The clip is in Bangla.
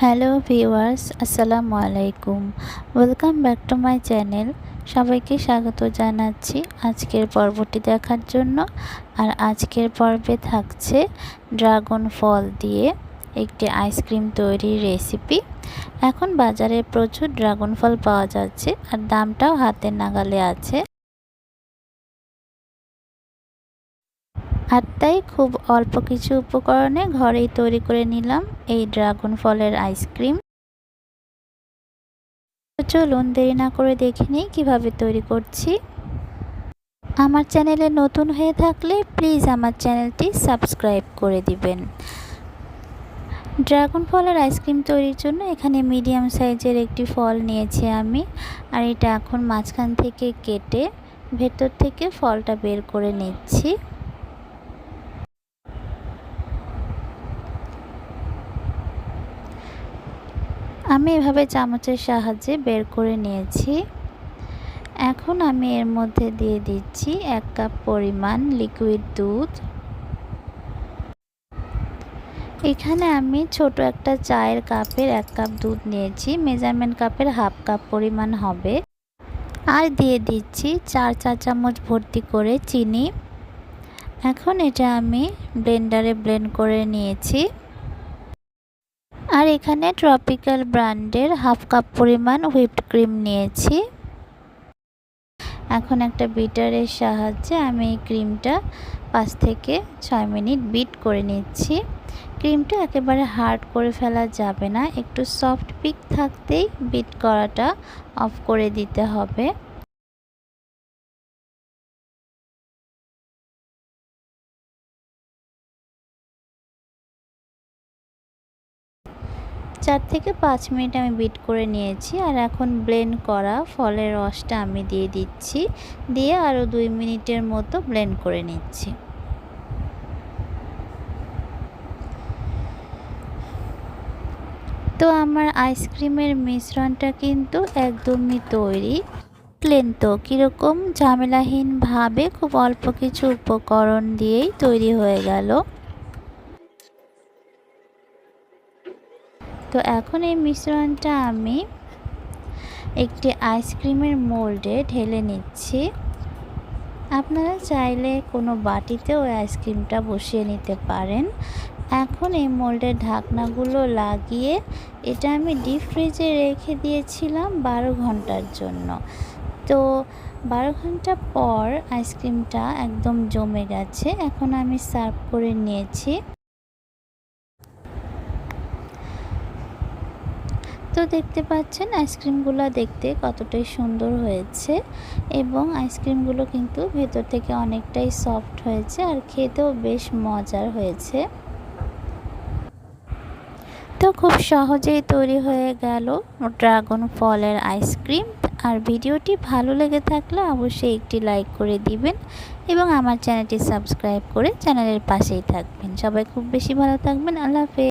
হ্যালো ভিউয়ার্স, আসসালামু আলাইকুম। Welcome back to my channel. সবাইকে স্বাগত জানাচ্ছি আজকের পর্বটি দেখার জন্য। আর আজকের পর্বে থাকছে ড্রাগন ফল দিয়ে একটি আইসক্রিম তৈরির রেসিপি। এখন বাজারে প্রচুর ড্রাগন ফল পাওয়া যাচ্ছে আর দামটাও হাতের নাগালে আছে। আর তাই খুব অল্প কিছু উপকরণে ঘরেই তৈরি করে নিলাম এই ড্রাগন ফলের আইসক্রিম। চলুন দেরি না করে দেখে নিই কীভাবে তৈরি করছি। আমার চ্যানেলে নতুন হয়ে থাকলে প্লিজ আমার চ্যানেলটি সাবস্ক্রাইব করে দিবেন। ড্রাগন ফলের আইসক্রিম তৈরির জন্য এখানে মিডিয়াম সাইজের একটি ফল নিয়েছি আমি। আর এটা এখন মাঝখান থেকে কেটে ভেতর থেকে ফলটা বের করে নিচ্ছি। আমি এভাবে চামচের সাহায্যে বের করে নিয়েছি। এখন আমি এর মধ্যে দিয়ে দিচ্ছি 1 কাপ পরিমাণ লিকুইড দুধ। এখানে আমি ছোট একটা চায়ের কাপের 1 কাপ দুধ নিয়েছি, মেজারমেন্ট কাপের হাফ কাপ পরিমাণ হবে। আর দিয়ে দিচ্ছি 4 চা চামচ ভর্তি করে চিনি। এখন এটা আমি ব্লেন্ডারে ব্লেন্ড করে নিয়েছি। আর এখানে ট্রপিক্যাল ব্র্যান্ডের হাফ কাপ পরিমাণ হুইপড ক্রিম নিয়েছি। এখন একটা বিটারের সাহায্যে আমি এই ক্রিমটা 5 থেকে 6 মিনিট বিট করে নিচ্ছি। ক্রিমটা একেবারে হার্ড করে ফেলা যাবে না, একটু সফট পিক থাকতেই বিট করাটা অফ করে দিতে হবে। চার থেকে 5 মিনিট আমি বিট করে নিয়েছি। আর এখন ব্লেন্ড করা ফলের রসটা আমি দিয়ে দিচ্ছি, দিয়ে আরও 2 মিনিটের মতো ব্লেন্ড করে নিচ্ছি। তো আমার আইসক্রিমের মিশ্রণটা কিন্তু একদমই তৈরি। প্লেন তো কীরকম ঝামেলাহীনভাবে খুব অল্প কিছু উপকরণ দিয়েই তৈরি হয়ে গেল। তো এখন এই মিশ্রণটা আমি একটি আইসক্রিমের মোল্ডে ঢেলে নিচ্ছি। আপনারা চাইলে কোনো বাটিতেও আইসক্রিমটা বসিয়ে নিতে পারেন। এখন এই মোল্ডের ঢাকনাগুলো লাগিয়ে এটা আমি ডিপ ফ্রিজে রেখে দিয়েছিলাম 12 ঘন্টার জন্য। তো 12 ঘন্টা পর আইসক্রিমটা একদম জমে গেছে। এখন আমি সার্ভ করে নিয়েছি। তো দেখতে পাচ্ছেন আইসক্রিমগুলো দেখতে কতটাই সুন্দর হয়েছে এবং আইসক্রিমগুলো কিন্তু ভেতর থেকে অনেকটাই সফট হয়েছে আর খেতেও বেশ মজার হয়েছে। তো খুব সহজেই তৈরি হয়ে গেল ড্রাগন ফলের আইসক্রিম। আর ভিডিওটি ভালো লেগে থাকলে অবশ্যই একটি লাইক করে দিবেন এবং আমার চ্যানেলটি সাবস্ক্রাইব করে চ্যানেলের পাশেই থাকবেন। সবাই খুব বেশি ভালো থাকবেন। আল্লাহ হাফেজ।